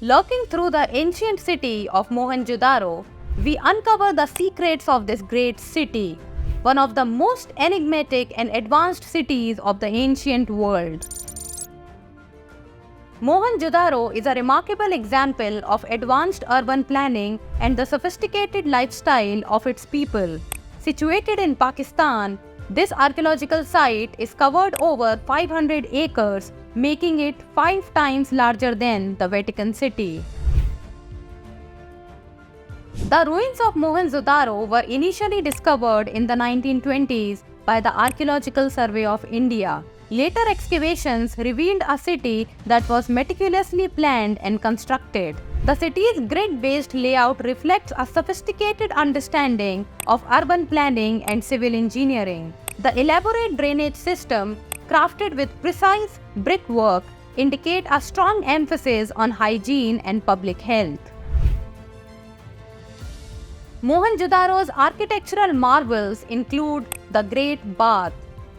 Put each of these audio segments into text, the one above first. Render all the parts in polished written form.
Lurking through the ancient city of Mohenjo-daro, we uncover the secrets of this great city, one of the most enigmatic and advanced cities of the ancient world. Mohenjo-daro is a remarkable example of advanced urban planning and the sophisticated lifestyle of its people. Situated in Pakistan, this archaeological site is covered over 500 acres, making it 5 times larger than the Vatican City. The ruins of Mohenjo-daro were initially discovered in the 1920s by the Archaeological Survey of India. Later excavations revealed a city that was meticulously planned and constructed. The city's grid-based layout reflects a sophisticated understanding of urban planning and civil engineering. The elaborate drainage system, crafted with precise brickwork, indicate a strong emphasis on hygiene and public health. Mohenjo-daro's architectural marvels include the Great Bath,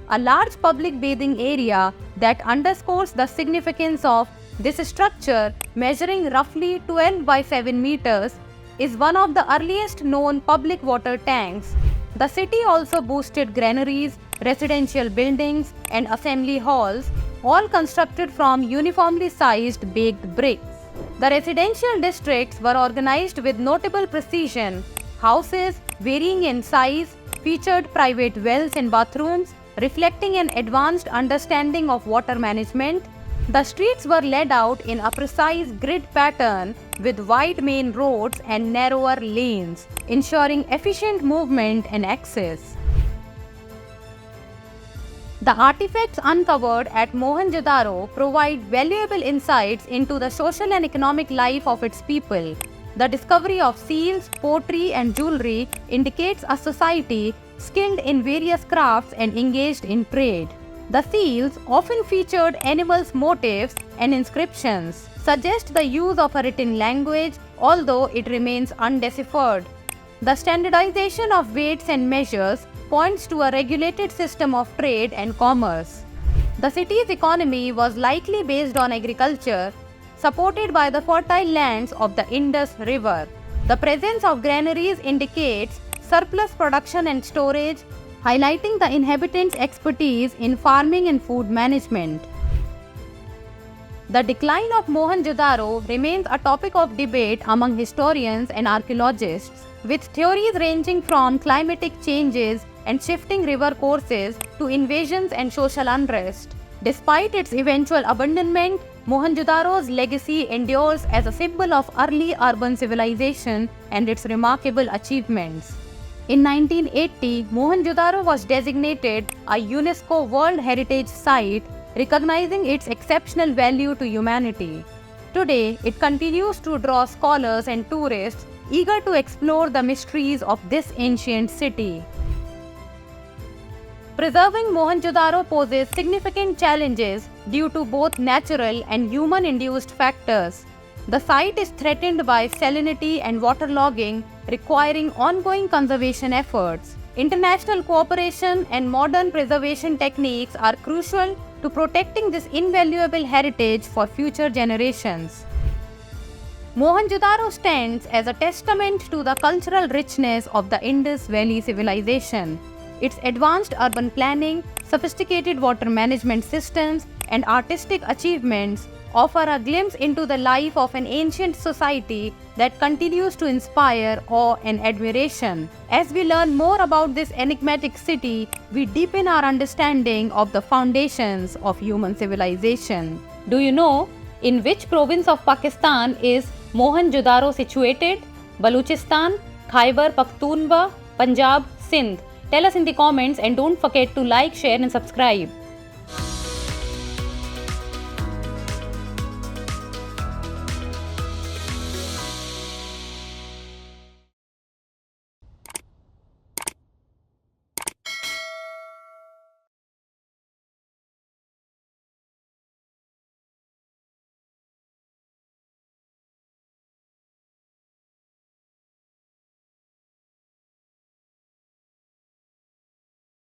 a large public bathing area that underscores the significance of this structure, measuring roughly 12 by 7 meters, is one of the earliest known public water tanks. The city also boasted granaries, residential buildings, and assembly halls, all constructed from uniformly sized baked bricks. The residential districts were organized with notable precision. Houses, varying in size, featured private wells and bathrooms, reflecting an advanced understanding of water management. The streets were laid out in a precise grid pattern with wide main roads and narrower lanes, ensuring efficient movement and access. The artifacts uncovered at Mohenjo-daro provide valuable insights into the social and economic life of its people. The discovery of seals, pottery, and jewelry indicates a society skilled in various crafts and engaged in trade. The seals, often featured animals' motifs and inscriptions, suggest the use of a written language, although it remains undeciphered. The standardization of weights and measures points to a regulated system of trade and commerce. The city's economy was likely based on agriculture, supported by the fertile lands of the Indus River. The presence of granaries indicates surplus production and storage, highlighting the inhabitants' expertise in farming and food management. The decline of Mohenjo-daro remains a topic of debate among historians and archaeologists, with theories ranging from climatic changes and shifting river courses to invasions and social unrest. Despite its eventual abandonment, Mohenjo-daro's legacy endures as a symbol of early urban civilization and its remarkable achievements. In 1980, Mohenjo-daro was designated a UNESCO World Heritage Site, recognizing its exceptional value to humanity. Today, it continues to draw scholars and tourists eager to explore the mysteries of this ancient city. Preserving Mohenjo-daro poses significant challenges due to both natural and human-induced factors. The site is threatened by salinity and waterlogging, requiring ongoing conservation efforts. International cooperation and modern preservation techniques are crucial to protecting this invaluable heritage for future generations. Mohenjo-daro stands as a testament to the cultural richness of the Indus Valley civilization. Its advanced urban planning, sophisticated water management systems, and artistic achievements offer a glimpse into the life of an ancient society that continues to inspire awe and admiration. As we learn more about this enigmatic city, we deepen our understanding of the foundations of human civilization. Do you know in which province of Pakistan is Mohenjo-daro situated? Baluchistan, Khyber Pakhtunkhwa, Punjab, Sindh. Tell us in the comments and don't forget to like, share and subscribe.